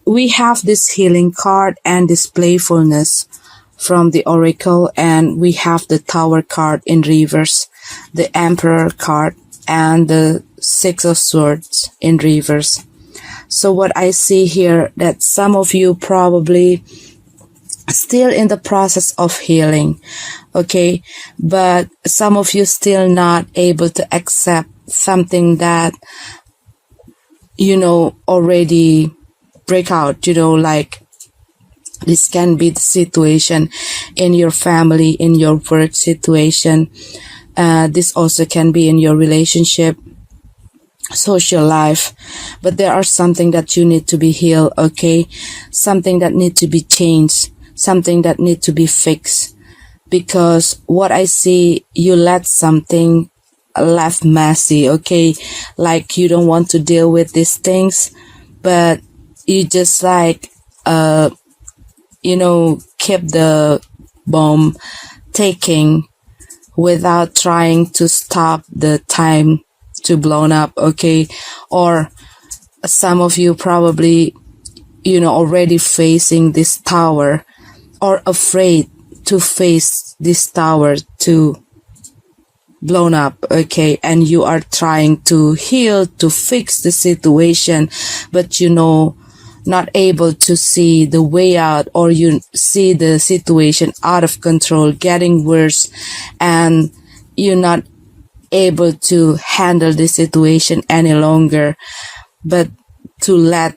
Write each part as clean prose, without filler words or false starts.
we have this healing card and this playfulness from the oracle, and we have the Tower card in reverse, the Emperor card, and the Six of Swords in reverse. So what I see here, that some of you probably still in the process of healing, okay, but some of you still not able to accept something that, already break out, like this can be the situation in your family, in your work situation. This also can be in your relationship, social life, but there are something that you need to be healed, okay? Something that need to be changed, something that need to be fixed. Because what I see, you let something left messy, okay? Like you don't want to deal with these things, but you just keep the bomb ticking without trying to stop the time to blown up, okay? Or some of you probably, already facing this tower or afraid to face this tower to blown up, okay? And you are trying to heal, to fix the situation, but not able to see the way out, or you see the situation out of control, getting worse, and you're not able to handle the situation any longer, but to let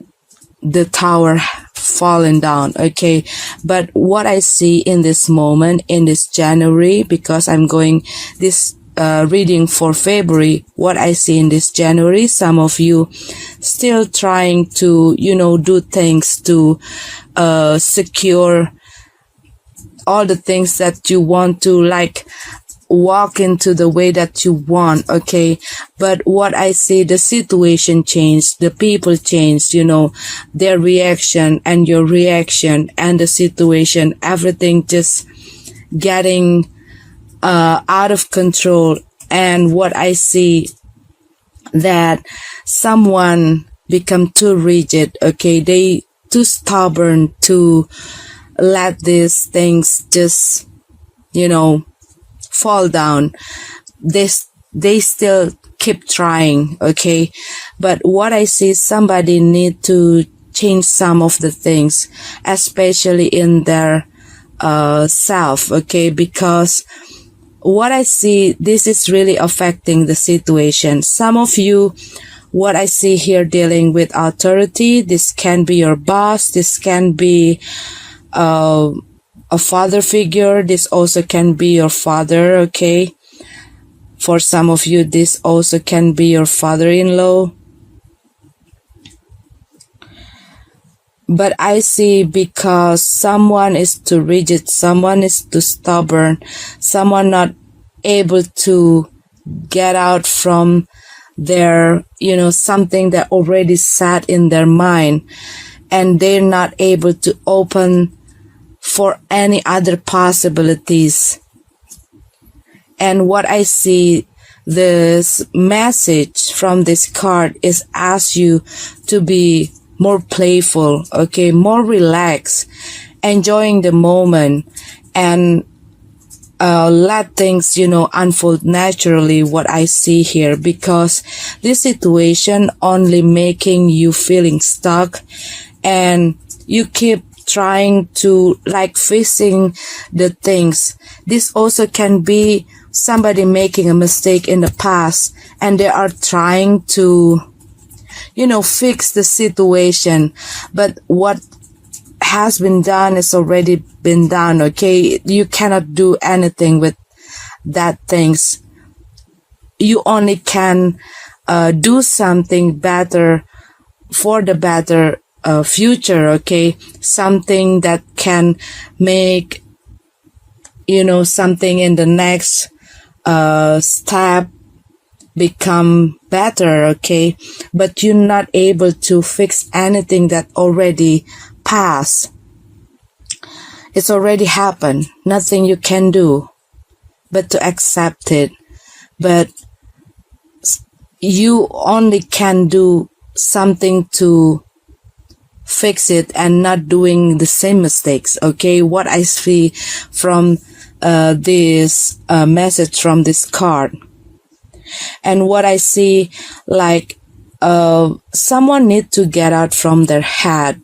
the tower falling down, okay? But what I see in this moment, in this January, because I'm going this reading for February, what I see in this January, some of you still trying to, do things to secure all the things that you want to, walk into the way that you want, okay? But what I see, the situation changed, the people changed, their reaction and your reaction and the situation, everything just getting out of control. And what I see, that someone become too rigid, okay? They too stubborn to let these things just, fall down. They still keep trying, okay? But what I see, somebody need to change some of the things, especially in their self, okay? Because what I see, this is really affecting the situation. Some of you, what I see here, dealing with authority, this can be your boss, this can be a father figure, this also can be your father, okay? For some of you, this also can be your father-in-law. But I see, because someone is too rigid, someone is too stubborn, someone not able to get out from their, something that already sat in their mind, and they're not able to open for any other possibilities. And what I see, this message from this card is ask you to be more playful, okay, more relaxed, enjoying the moment, and let things, unfold naturally, what I see here, because this situation only making you feeling stuck, and you keep trying to fixing the things. This also can be somebody making a mistake in the past, and they are trying to, fix the situation. But what has been done is already been done, okay? You cannot do anything with that things. You only can do something better for the better future, okay? Something that can make, something in the next step become better, okay? But you're not able to fix anything that already passed. It's already happened. Nothing you can do but to accept it. But you only can do something to fix it and not doing the same mistakes. Okay, what I see from this message from this card, and what I see, like someone need to get out from their head,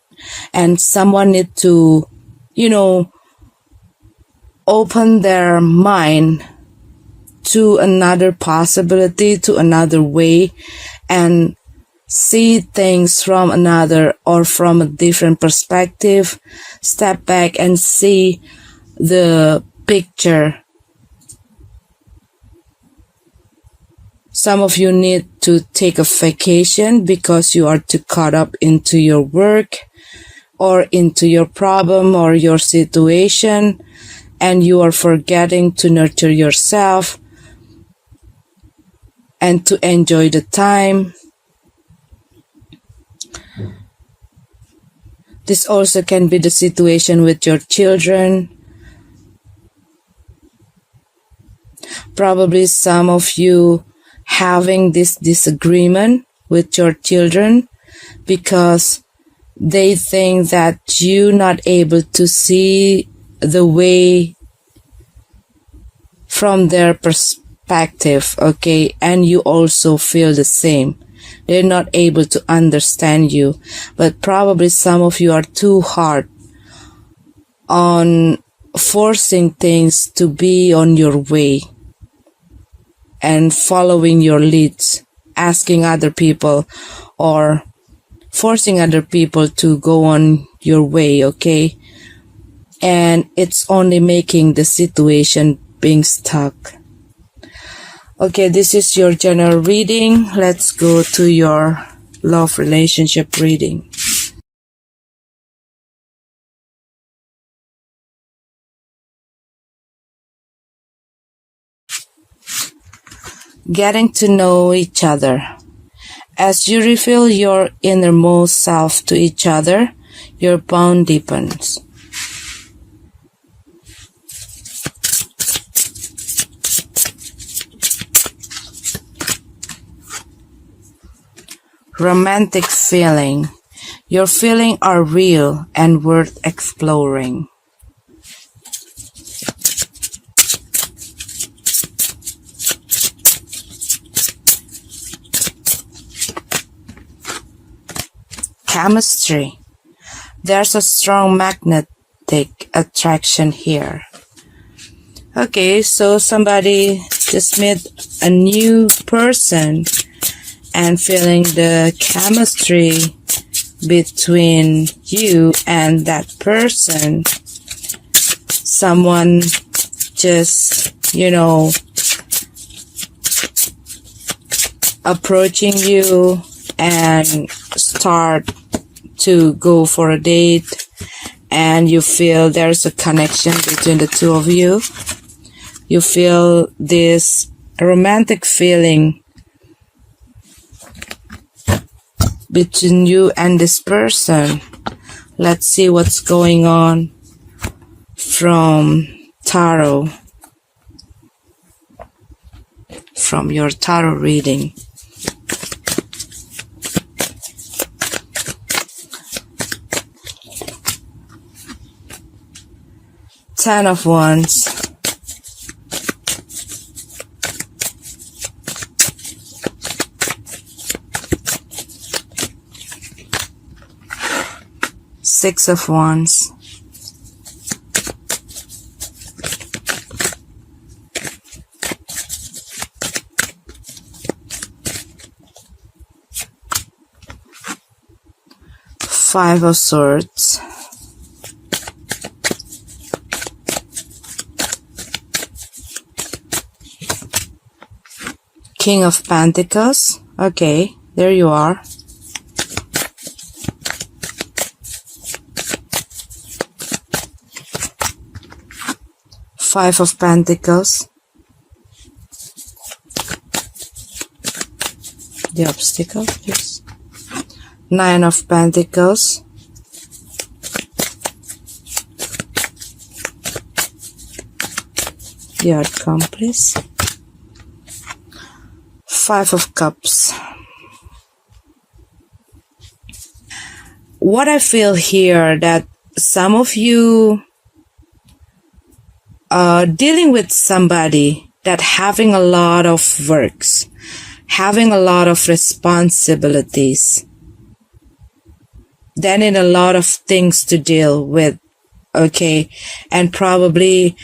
and someone need to, open their mind to another possibility, to another way, and see things from another or from a different perspective. Step back and see the picture. Some of you need to take a vacation because you are too caught up into your work or into your problem or your situation, and you are forgetting to nurture yourself and to enjoy the time. This also can be the situation with your children. Probably some of you having this disagreement with your children because they think that you're not able to see the way from their perspective, okay, and you also feel the same. They're not able to understand you, but probably some of you are too hard on forcing things to be on your way and following your leads, asking other people or forcing other people to go on your way, okay? And it's only making the situation being stuck. Okay, this is your general reading. Let's go to your love relationship reading. Getting to know each other. As you reveal your innermost self to each other, your bond deepens. Romantic feeling. Your feelings are real and worth exploring. Chemistry. There's a strong magnetic attraction here. Okay, so somebody just met a new person and feeling the chemistry between you and that person. Someone just, approaching you and start to go for a date, and you feel there's a connection between the two of you. You feel this romantic feeling between you and this person. Let's see what's going on from tarot, from your tarot reading. Ten of Wands. Six of Wands. Five of Swords. King of Pentacles. Okay, there you are. Five of Pentacles. The obstacle, please. Nine of Pentacles. The outcome, please. Five of Cups. what I feel here, that some of you are dealing with somebody that having a lot of works, having a lot of responsibilities, then in a lot of things to deal with, okay, and probably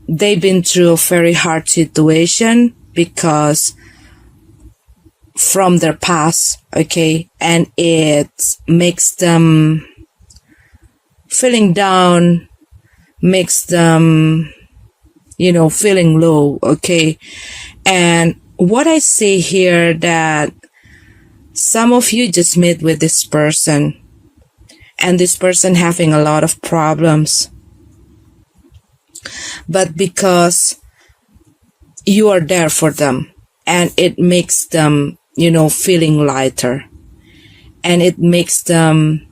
they've been through a very hard situation because from their past, okay, and it makes them feeling down, makes them, feeling low, okay. And what I see here, that some of you just met with this person, and this person having a lot of problems, but because you are there for them, and it makes them, feeling lighter, and it makes them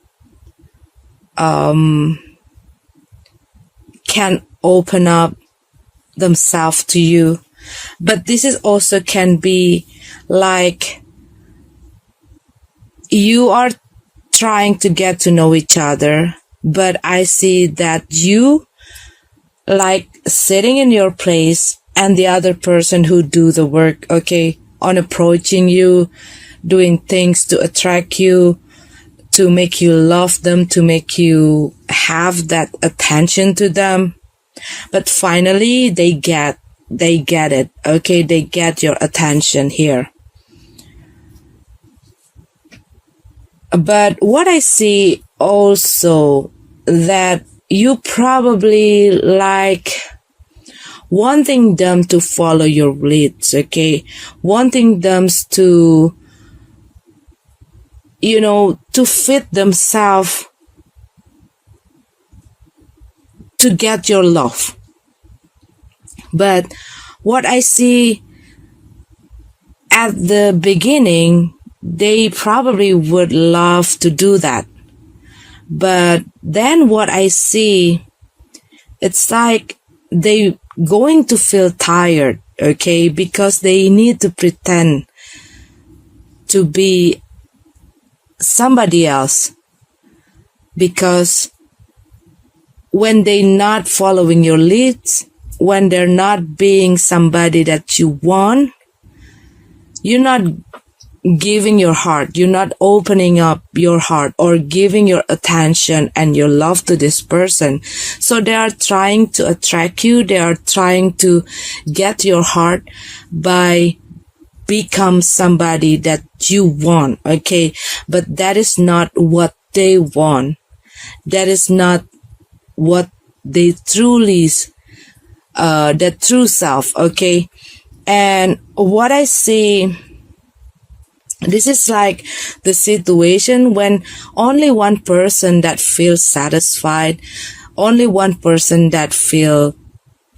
can open up themselves to you. But this is also can be like you are trying to get to know each other, but I see that you like sitting in your place and the other person who do the work, okay, on approaching you, doing things to attract you, to make you love them, to make you have that attention to them. But finally they get it, okay, they get your attention here. But what I see also, that you probably like wanting them to follow your leads, okay, wanting them to, to fit themselves to get your love. But what I see at the beginning, they probably would love to do that. But then what I see, it's like they going to feel tired, okay, because they need to pretend to be somebody else. Because when they're not following your leads, when they're not being somebody that you want, you're not giving your heart, you're not opening up your heart or giving your attention and your love to this person. So they are trying to attract you, they are trying to get your heart by become somebody that you want, okay? But that is not what they want. That is not what they truly, the true self, okay? And what I see, this is like the situation when only one person that feels satisfied, only one person that feel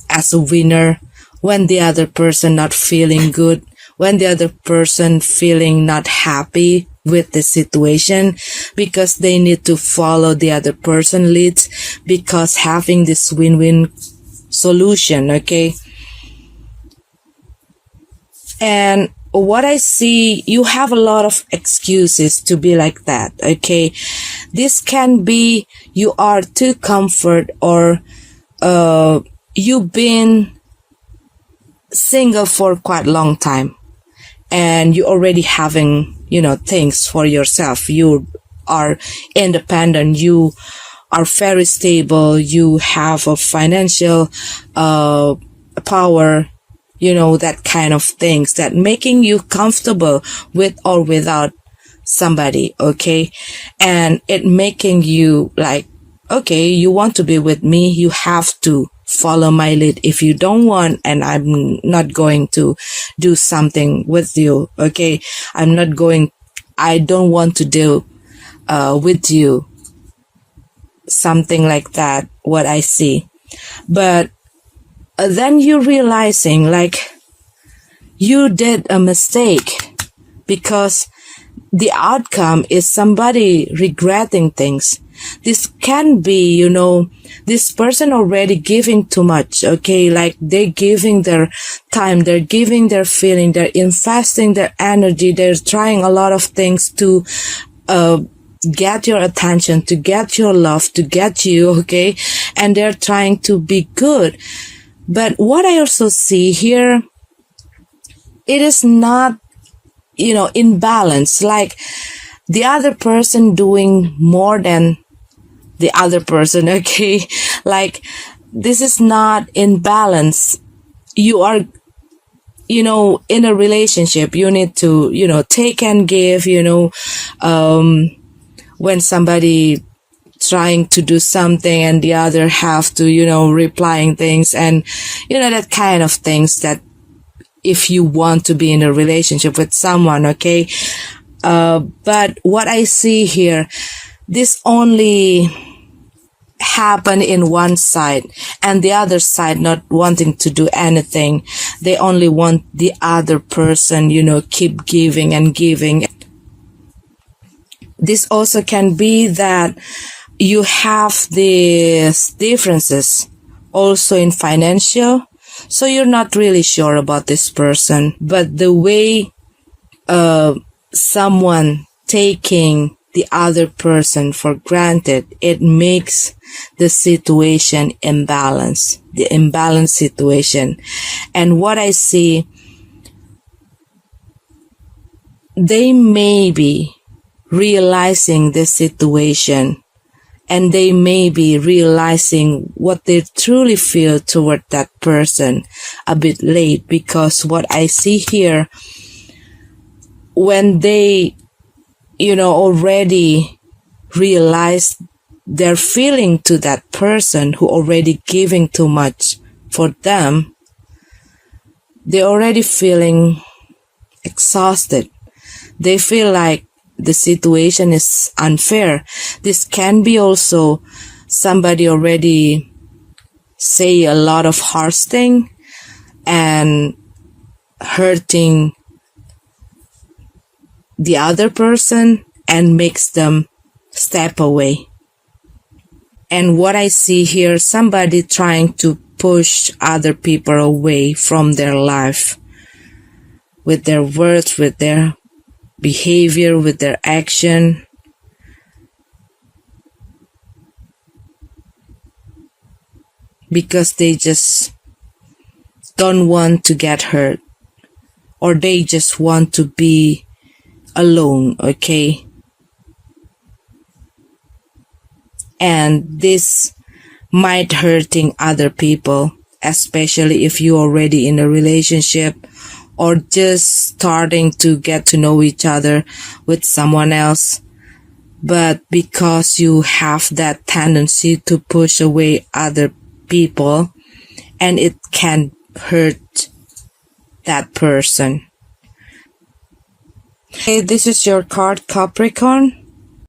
as a winner, when the other person not feeling good, when the other person feeling not happy with the situation, because they need to follow the other person leads, because having this win-win solution, okay? And what I see, you have a lot of excuses to be like that, okay? This can be you are too comfort, or you've been single for quite a long time and you already having, things for yourself. You are independent, you are very stable, you have a financial power, that kind of things that making you comfortable with or without somebody, okay? And it making you like, okay, you want to be with me, you have to follow my lead. If you don't want, and I'm not going to do something with you, okay? I don't want to deal with you. Something like that, what I see. But then you realizing like you did a mistake, because the outcome is somebody regretting things. This can be, this person already giving too much, okay? Like they're giving their time, they're giving their feeling, they're investing their energy, they're trying a lot of things to get your attention, to get your love, to get you, okay? And they're trying to be good. But what I also see here, it is not, in balance. Like the other person doing more than the other person, okay? Like this is not in balance. You are, in a relationship, you need to, take and give, when somebody trying to do something and the other have to, replying things and, that kind of things that if you want to be in a relationship with someone, okay? But what I see here, this only happen in one side and the other side not wanting to do anything. They only want the other person, keep giving and giving. This also can be that you have these differences also in financial. So you're not really sure about this person, but the way someone taking the other person for granted, it makes the situation imbalanced, the imbalanced situation. And what I see, they may be realizing the situation and they may be realizing what they truly feel toward that person a bit late, because what I see here, when they, already realize their feeling to that person who already giving too much for them, they're already feeling exhausted. They feel like the situation is unfair. This can be also somebody already say a lot of harsh thing and hurting the other person and makes them step away. And what I see here, somebody trying to push other people away from their life with their words, with their behavior, with their action. Because they just don't want to get hurt, or they just want to be alone, okay? And this might hurting other people, especially if you're already in a relationship or just starting to get to know each other with someone else. But because you have that tendency to push away other people, and it can hurt that person. Okay, this is your card, Capricorn.